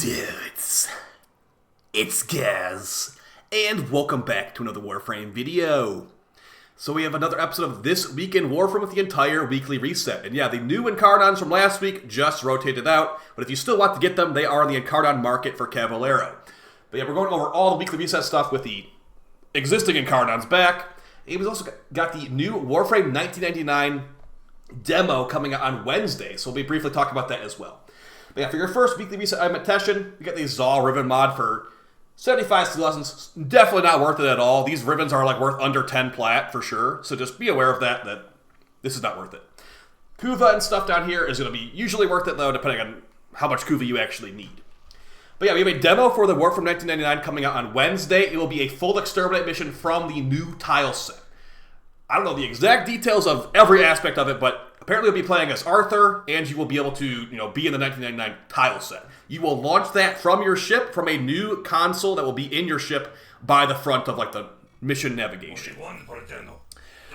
Dudes, it's Gaz, and welcome back to another Warframe video. So we have another episode of This Week in Warframe with the entire weekly reset. And yeah, the new Incarnons from last week just rotated out, but if you still want to get them, they are in the Incarnon market for Cavalero. But yeah, we're going over all the weekly reset stuff with the existing Incarnons back. And we've also got the new Warframe 1999 demo coming out on Wednesday, so we'll be briefly talking about that as well. But yeah, for your first weekly reset item at Teshin, you get the Zal Ribbon mod for 75 steel lessons. Definitely not worth it at all. These ribbons are like worth under 10 plat for sure, so just be aware of that this is not worth it. Kuva and stuff down here is going to be usually worth it though, depending on how much Kuva you actually need. But yeah, we have a demo for the Warframe 1999 coming out on Wednesday. It will be a full exterminate mission from the new tile set. I don't know the exact details of every aspect of it, but apparently you'll be playing as Arthur, and you will be able to, be in the 1999 tile set. You will launch that from your ship, from a new console that will be in your ship by the front of, the mission navigation.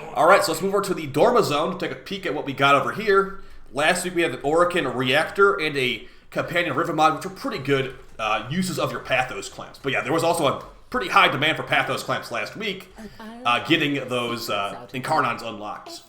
Alright, so let's move over to the Dorma Zone to take a peek at what we got over here. Last week we had an Archon Reactor and a Companion Ribbon mod, which are pretty good uses of your Pathos clamps. But yeah, there was also a pretty high demand for Pathos clamps last week, getting those Incarnons unlocked.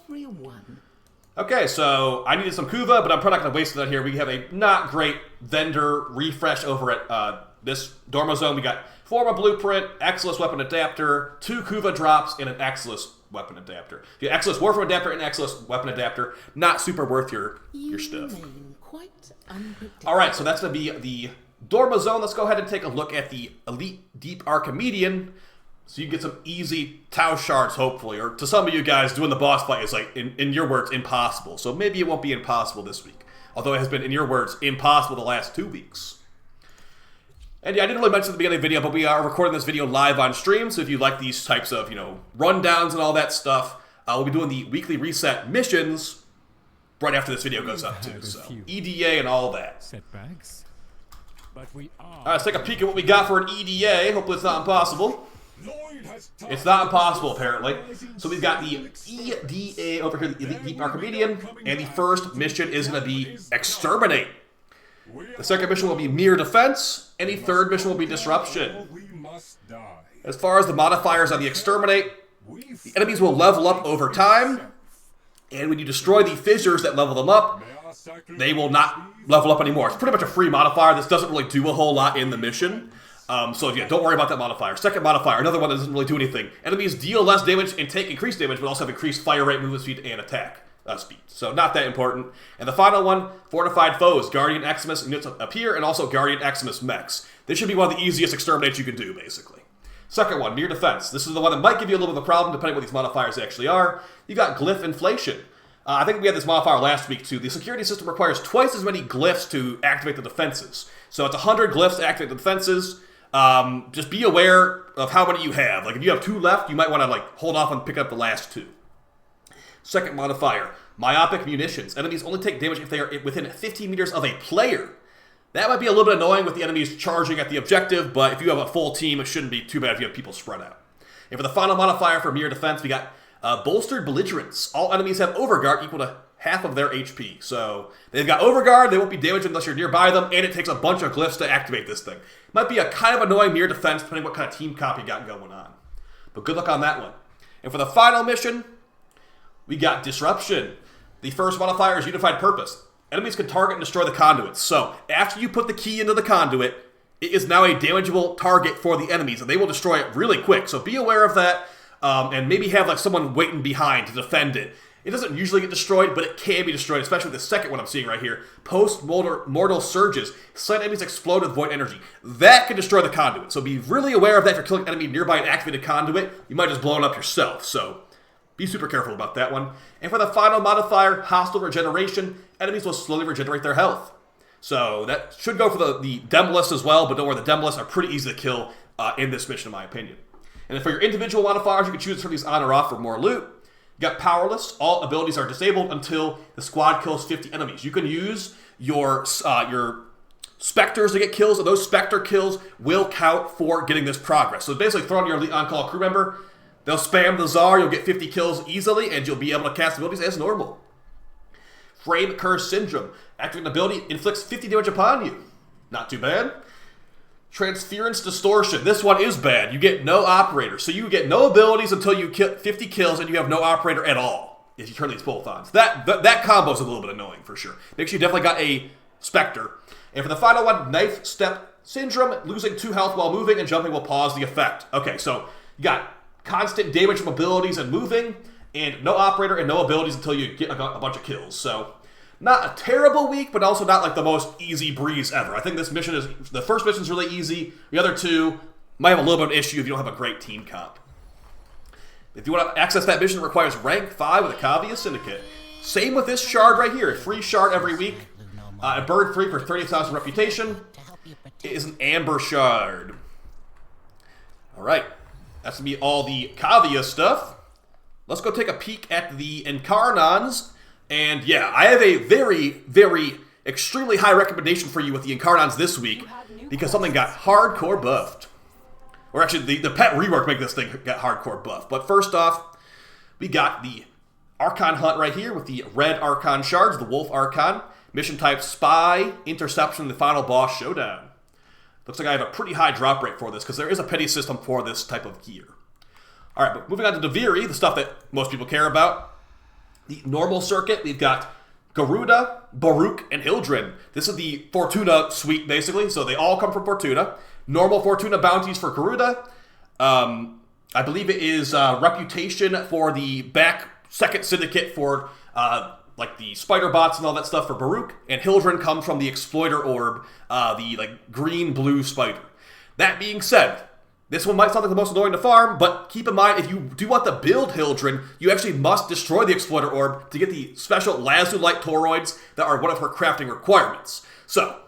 Okay, so I needed some Kuva, but I'm probably not going to waste that here. We have a not great vendor refresh over at this Dorma Zone. We got Forma Blueprint, Exilus Weapon Adapter, 2 Kuva drops, and an Exilus Weapon Adapter. Yeah, Exilus Warframe Adapter and Exilus Weapon Adapter, not super worth your stuff. Alright, so that's going to be the Dorma Zone. Let's go ahead and take a look at the Elite Deep Archimedian. So you can get some easy Tau shards, hopefully. Or to some of you guys, doing the boss fight is, in your words, impossible. So maybe it won't be impossible this week. Although it has been, in your words, impossible the last 2 weeks. And yeah, I didn't really mention at the beginning of the video, but we are recording this video live on stream. So if you like these types of, rundowns and all that stuff, we'll be doing the weekly reset missions right after this video goes up, too. So EDA and all that. Setbacks. But we are... All right, let's take a peek at what we got for an EDA. Hopefully it's not impossible. It's not impossible, apparently. So we've got the EDA over here, the Deep Archimedian, and the first mission is going to be Exterminate. The second mission will be Mere Defense, and the third mission will be Disruption. As far as the modifiers on the Exterminate, the enemies will level up over time, and when you destroy the fissures that level them up, they will not level up anymore. It's pretty much a free modifier. This doesn't really do a whole lot in the mission. So yeah, don't worry about that modifier. Second modifier, another one that doesn't really do anything. Enemies deal less damage and take increased damage, but also have increased fire rate, movement speed, and attack speed. So not that important. And the final one, Fortified Foes. Guardian Eximus units appear, and also Guardian Eximus mechs. This should be one of the easiest exterminates you can do, basically. Second one, Mere Defense. This is the one that might give you a little bit of a problem, depending on what these modifiers actually are. You got Glyph Inflation. I think we had this modifier last week, too. The security system requires twice as many glyphs to activate the defenses. So it's 100 glyphs to activate the defenses. Just be aware of how many you have. If you have 2 left, you might want to hold off on picking up the last 2. Second modifier, Myopic Munitions. Enemies only take damage if they are within 15 meters of a player. That might be a little bit annoying with the enemies charging at the objective, but if you have a full team, it shouldn't be too bad if you have people spread out. And for the final modifier for Mere Defense, we got Bolstered Belligerence. All enemies have Overguard equal to half of their HP. So they've got Overguard, they won't be damaged unless you're nearby them, and it takes a bunch of glyphs to activate this thing. Might be a kind of annoying Mere Defense, depending on what kind of team comp you got going on. But good luck on that one. And for the final mission, we got Disruption. The first modifier is Unified Purpose. Enemies can target and destroy the conduits. So after you put the key into the conduit, it is now a damageable target for the enemies, and they will destroy it really quick. So be aware of that, and maybe have someone waiting behind to defend it. It doesn't usually get destroyed, but it can be destroyed, especially with the second one I'm seeing right here. Post-mortal surges. Slight enemies explode with void energy. That can destroy the conduit. So be really aware of that. If you're killing an enemy nearby an activated conduit, you might just blow it up yourself. So be super careful about that one. And for the final modifier, Hostile Regeneration, enemies will slowly regenerate their health. So that should go for the Demolists as well, but don't worry, the Demolists are pretty easy to kill in this mission, in my opinion. And then for your individual modifiers, you can choose to turn these on or off for more loot. You got Powerless. All abilities are disabled until the squad kills 50 enemies. You can use your Spectres to get kills, and those Spectre kills will count for getting this progress. So basically, throw on your Elite On-Call crew member, they'll spam the Czar, you'll get 50 kills easily, and you'll be able to cast abilities as normal. Frame Curse Syndrome. Activating an ability inflicts 50 damage upon you. Not too bad. Transference Distortion. This one is bad. You get no operator. So you get no abilities until you kill 50 kills and you have no operator at all if you turn these both on. So that combo is a little bit annoying for sure. Make sure you definitely got a Spectre. And for the final one, Knife Step Syndrome. Losing 2 health while moving and jumping will pause the effect. Okay, so you got constant damage from abilities and moving, and no operator and no abilities until you get a bunch of kills. So not a terrible week, but also not like the most easy breeze ever. I think this mission is, the first mission is really easy. The other two might have a little bit of an issue if you don't have a great team comp. If you want to access that mission, it requires rank 5 with a Kavia Syndicate. Same with this shard right here. Free shard every week. A bird free for 30,000 reputation. It is an Amber Shard. Alright. That's going to be all the Kavia stuff. Let's go take a peek at the Incarnons. And yeah, I have a very, very, extremely high recommendation for you with the Incarnons this week because something got hardcore buffed. Or actually, the pet rework make this thing get hardcore buffed. But first off, we got the Archon Hunt right here with the red Archon shards, the Wolf Archon. Mission type Spy, Interception, the final boss showdown. Looks like I have a pretty high drop rate for this because there is a petty system for this type of gear. Alright, but moving on to Deviri, the stuff that most people care about. The normal circuit, we've got Garuda, Baruch, and Hildren. This is the Fortuna Suite, basically, so they all come from Fortuna. Normal Fortuna bounties for Garuda. I believe it is Reputation for the back second syndicate for like the spider bots and all that stuff for Baruch. And Hildren comes from the Exploiter Orb, the like green-blue spider. That being said, this one might sound like the most annoying to farm, but keep in mind, if you do want to build Hildren, you actually must destroy the Exploiter Orb to get the special Lazulite Toroids that are one of her crafting requirements. So,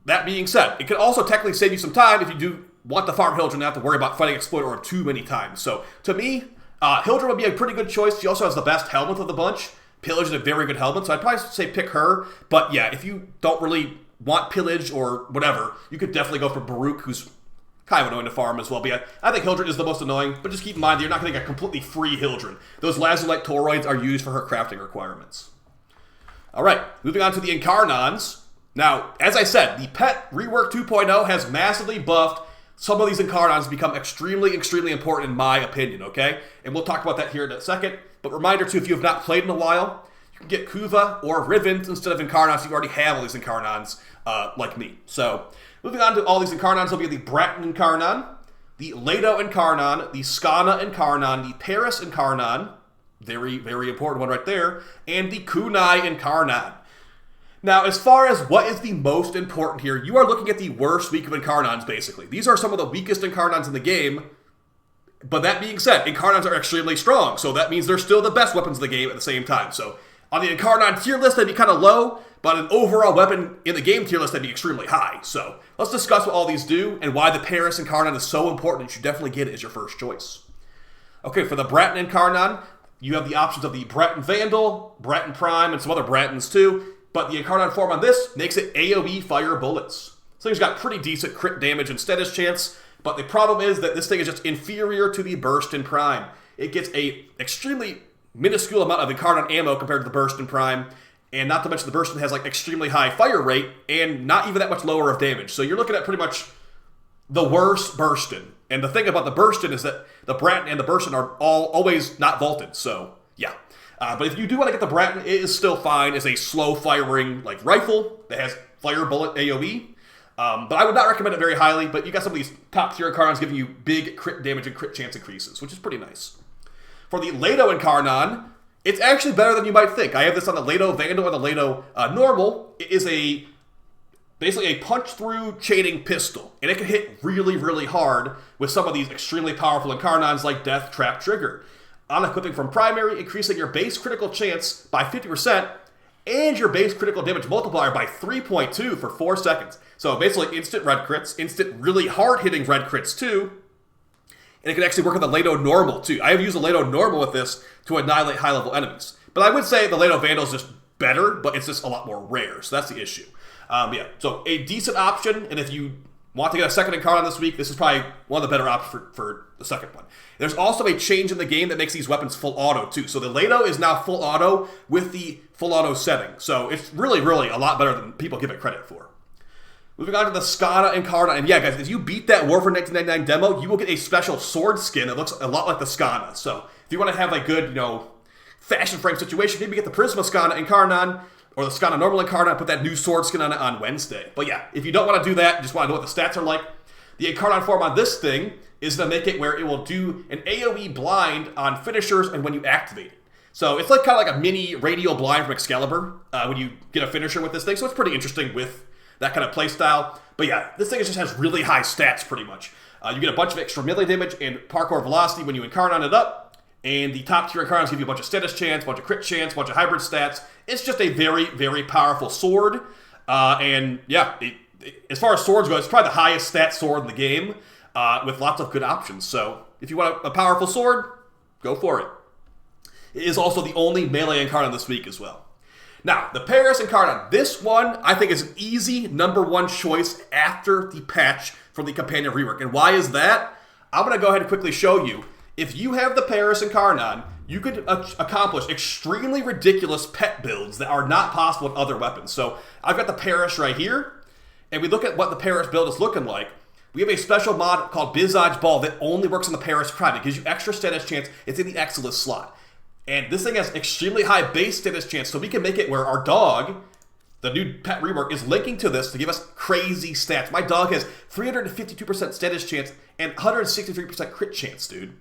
that being said, it can also technically save you some time if you do want to farm Hildren and not have to worry about fighting Exploiter Orb too many times. So, to me, Hildren would be a pretty good choice. She also has the best helmet of the bunch. Pillage is a very good helmet, so I'd probably say pick her. But yeah, if you don't really want Pillage or whatever, you could definitely go for Baruch, who's kind of annoying to farm as well. But yeah, I think Hildren is the most annoying, but just keep in mind that you're not going to get a completely free Hildren. Those Lazulite Toroids are used for her crafting requirements. Alright, moving on to the Incarnons. Now, as I said, the Pet Rework 2.0 has massively buffed some of these Incarnons to become extremely, extremely important in my opinion, okay? And we'll talk about that here in a second. But reminder too, if you have not played in a while, you can get Kuva or Rivens instead of Incarnons. You already have all these Incarnons, like me. So, moving on to all these Incarnons, will be the Bratton Incarnon, the Leto Incarnon, the Skana Incarnon, the Paris Incarnon, very, very important one right there, and the Kunai Incarnon. Now, as far as what is the most important here, you are looking at the worst week of Incarnons, basically. These are some of the weakest Incarnons in the game, but that being said, Incarnons are extremely strong, so that means they're still the best weapons of the game at the same time. So, on the Incarnon tier list, they'd be kind of low, but an overall weapon in the game tier list, they'd be extremely high. So, let's discuss what all these do and why the Paris Incarnon is so important. You should definitely get it as your first choice. Okay, for the Bratton Incarnon, you have the options of the Bratton Vandal, Bratton Prime, and some other Brattons too, but the Incarnon form on this makes it AoE fire bullets. So he's got pretty decent crit damage and status chance, but the problem is that this thing is just inferior to the Burst in Prime. It gets a extremely minuscule amount of Incarnon ammo compared to the Burst in Prime, and not to mention the Burstin has like extremely high fire rate and not even that much lower of damage. So you're looking at pretty much the worst Burstin. And the thing about the Burstin is that the Bratton and the Burstin are always not vaulted. So yeah. But if you do want to get the Bratton, it is still fine as a slow firing like rifle that has fire bullet AoE. But I would not recommend it very highly, but you got some of these top tier Incarnons giving you big crit damage and crit chance increases, which is pretty nice. For the Leto Incarnon, it's actually better than you might think. I have this on the Leto Vandal and the Leto Normal. It is basically a punch-through chaining pistol, and it can hit really, really hard with some of these extremely powerful Incarnons like Death Trap Trigger. On equipping from primary, increasing your base critical chance by 50%, and your base critical damage multiplier by 3.2 for 4 seconds. So basically instant red crits, instant really hard-hitting red crits too, and it can actually work on the Leto Normal too. I have used the Leto Normal with this to annihilate high-level enemies. But I would say the Leto Vandal is just better, but it's just a lot more rare, so that's the issue. Yeah, so a decent option, and if you want to get a second Incarnon this week, this is probably one of the better options for the second one. There's also a change in the game that makes these weapons full auto too. So the Leto is now full auto with the full auto setting. So it's really, really a lot better than people give it credit for. Moving on to the Skana Incarnon. And yeah, guys, if you beat that Warframe 1999 demo, you will get a special sword skin that looks a lot like the Skana. So if you want to have a good, fashion frame situation, maybe get the Prisma Skana Incarnon or the Skana Normal Incarnon and put that new sword skin on it on Wednesday. But yeah, if you don't want to do that, you just want to know what the stats are like, the Incarnon form on this thing is going to make it where it will do an AoE blind on finishers and when you activate it. So it's like kind of like a mini radial blind from Excalibur when you get a finisher with this thing. So it's pretty interesting with that kind of playstyle. But yeah, this thing just has really high stats pretty much. You get a bunch of extra melee damage and parkour velocity when you Incarnon it up. And the top tier Incarnons give you a bunch of status chance, a bunch of crit chance, a bunch of hybrid stats. It's just a very, very powerful sword. And yeah, as far as swords go, it's probably the highest stat sword in the game with lots of good options. So if you want a powerful sword, go for it. It is also the only melee Incarnon this week as well. Now, the Paris Incarnon. This one, I think, is an easy #1 choice after the patch for the Companion rework. And why is that? I'm going to go ahead and quickly show you. If you have the Paris Incarnon, you could accomplish extremely ridiculous pet builds that are not possible with other weapons. So I've got the Paris right here, and we look at what the Paris build is looking like. We have a special mod called Visage Ball that only works on the Paris Prime. It gives you extra status chance. It's in the Exilus slot. And this thing has extremely high base status chance, so we can make it where our dog, the new pet rework, is linking to this to give us crazy stats. My dog has 352% status chance and 163% crit chance, dude.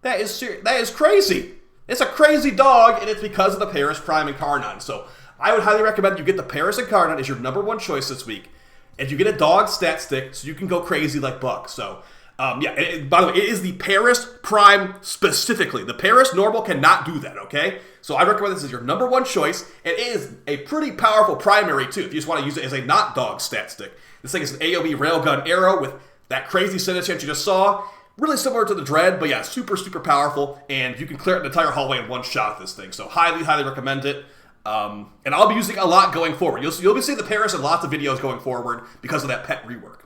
That is crazy. It's a crazy dog, and it's because of the Paris Prime Incarnon. So I would highly recommend you get the Paris Incarnon as your #1 choice this week. And you get a dog stat stick so you can go crazy like Buck. So, yeah, by the way, it is the Paris Prime specifically. The Paris Normal cannot do that, okay? So I recommend this as your #1 choice. And it is a pretty powerful primary, too, if you just want to use it as a not dog stat stick. This thing is an AoE railgun arrow with that crazy status chance you just saw. Really similar to the Dread, but yeah, super, super powerful. And you can clear an entire hallway in one shot with this thing. So highly, highly recommend it. And I'll be using it a lot going forward. You'll be seeing the Paris in lots of videos going forward because of that pet rework.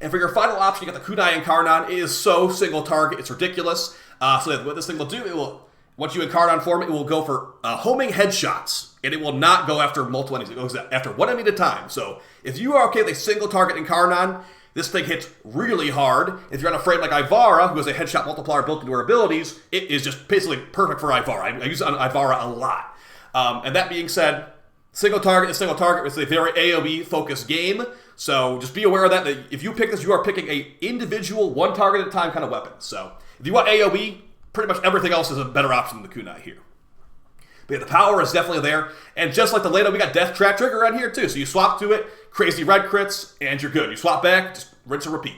And for your final option, you got the Kunai Incarnon. It is so single target, it's ridiculous. So what this thing will do, once you Incarnon form, it will go for homing headshots. And it will not go after multiple enemies. It goes after one enemy at a time. So if you are okay with a single target Incarnon, this thing hits really hard. If you're on a frame like Ivara, who has a headshot multiplier built into her abilities, it is just basically perfect for Ivara. I use it on Ivara a lot. And that being said, single target is single target. It's a very AoE focused game. So just be aware of that if you pick this, you are picking a individual, one target at a time kind of weapon. So if you want AoE, pretty much everything else is a better option than the Kunai here. But yeah, the power is definitely there. And just like the Lado, we got Death Trap Trigger on here too. So you swap to it, crazy red crits, and you're good. You swap back, just rinse and repeat.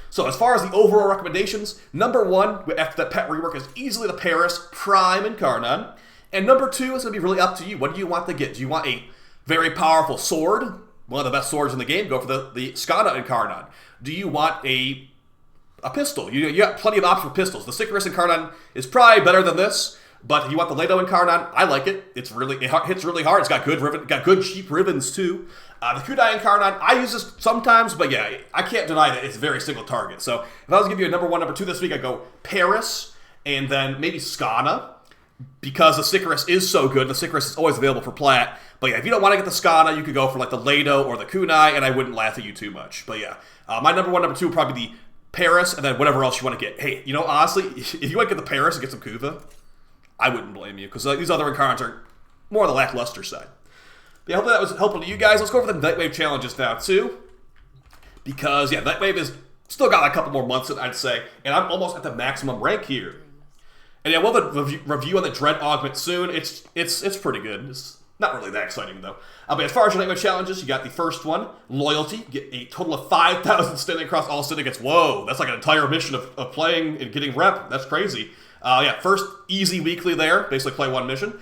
So as far as the overall recommendations, #1 after that pet rework is easily the Paris Prime Incarnon. And #2 is going to be really up to you. What do you want to get? Do you want a very powerful sword? One of the best swords in the game. Go for the Skana Incarnon. Do you want a pistol? You got plenty of options for pistols. The Sicarus Incarnon is probably better than this. But if you want the Lado Incarnon, I like it. It hits really hard. It's got good cheap ribbons too. The Kunai Incarnon, I use this sometimes, but yeah, I can't deny that it's very single target. So if I was to give you a #1, #2 this week, I'd go Paris, and then maybe Skana, because the Sicarus is so good. The Sicarus is always available for plat. But yeah, if you don't want to get the Skana, you could go for like the Lado or the Kunai, and I wouldn't laugh at you too much. But yeah, my #1, #2 would probably be the Paris, and then whatever else you want to get. Hey, honestly, if you want to get the Paris and get some Kuva, I wouldn't blame you, because these other Incarns are more on the lackluster side. But yeah, hopefully that was helpful to you guys. Let's go over the Nightwave challenges now, too. Because, yeah, Nightwave is still got a couple more months, I'd say. And I'm almost at the maximum rank here. And yeah, we'll have a review on the Dread Augment soon. It's pretty good. It's not really that exciting, though. But as far as your Nightwave challenges, you got the first one, Loyalty. You get a total of 5,000 standing across all syndicates. Whoa, that's like an entire mission of playing and getting rep. That's crazy. Yeah, first easy weekly there. Basically play one mission.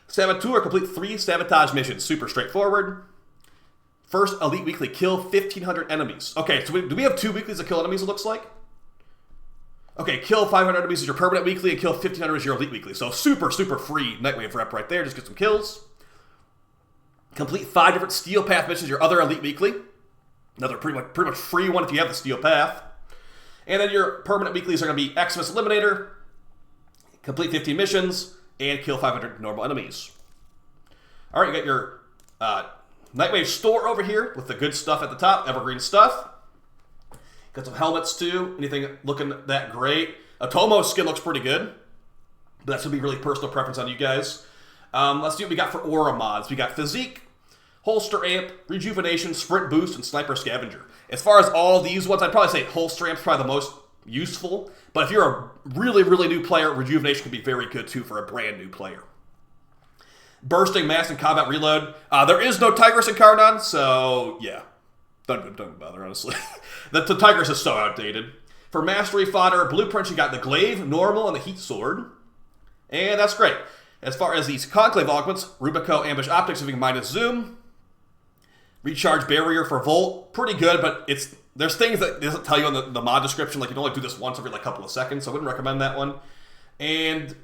Saboteur, complete 3 sabotage missions. Super straightforward. First elite weekly, kill 1,500 enemies. Okay, so do we have 2 weeklies to kill enemies, it looks like? Okay, kill 500 enemies is your permanent weekly, and kill 1,500 is your elite weekly. So super, super free Nightwave rep right there. Just get some kills. Complete 5 different Steel Path missions, your other elite weekly. Another pretty much free one if you have the Steel Path. And then your permanent weeklies are going to be Xmas Eliminator, complete 15 missions, and kill 500 normal enemies. Alright, you got your Nightwave store over here with the good stuff at the top, evergreen stuff. Got some helmets too. Anything looking that great? Atomo's skin looks pretty good, but that's gonna be really personal preference on you guys. Let's see what we got for aura mods. We got physique, holster amp, rejuvenation, sprint boost, and sniper scavenger. As far as all these ones, I'd probably say holster amp's probably the most useful. But if you're a really, really new player, rejuvenation can be very good too for a brand new player. Bursting mass and combat reload. There is no Tigress Incarnon, so yeah. Don't bother, honestly. the Tigress is so outdated. For mastery fodder, blueprints, you got the glaive, normal, and the heat sword. And that's great. As far as these conclave augments, Rubico ambush optics giving minus zoom. Recharge barrier for Volt, pretty good, but there's things that it doesn't tell you in the mod description, like you can only do this once every like couple of seconds, so I wouldn't recommend that one. And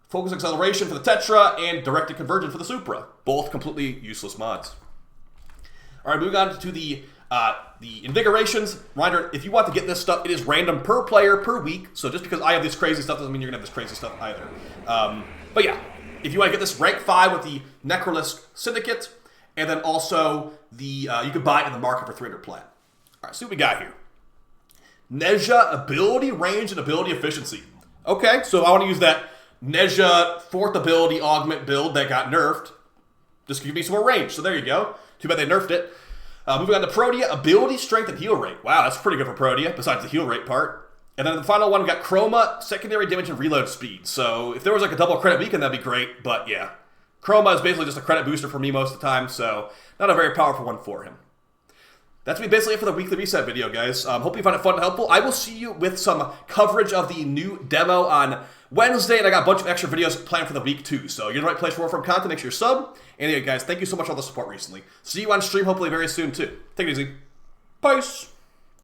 focus acceleration for the Tetra and directed conversion for the Supra. Both completely useless mods. All right, moving on to the invigorations. Reminder, if you want to get this stuff, it is random per player per week. So just because I have this crazy stuff doesn't mean you're going to have this crazy stuff either. But yeah, if you want to get this rank 5 with the Necrolisk Syndicate, and then also the you can buy it in the market for 300 plat. All right, see what we got here. Nezha ability range and ability efficiency. Okay, so I want to use that Nezha 4th ability augment build that got nerfed. Just give me some more range. So there you go. Too bad they nerfed it. Moving on to Protea, ability, strength, and heal rate. Wow, that's pretty good for Protea, besides the heal rate part. And then the final one, we got Chroma, secondary damage, and reload speed. So if there was like a double credit weekend, that'd be great. But yeah, Chroma is basically just a credit booster for me most of the time, so not a very powerful one for him. That's basically it for the weekly reset video, guys. Hope you found it fun and helpful. I will see you with some coverage of the new demo on Wednesday, and I got a bunch of extra videos planned for the week too. So you're in the right place for Warframe content. Make sure you're sub. And yeah, guys, thank you so much for all the support recently. See you on stream hopefully very soon too. Take it easy. Peace.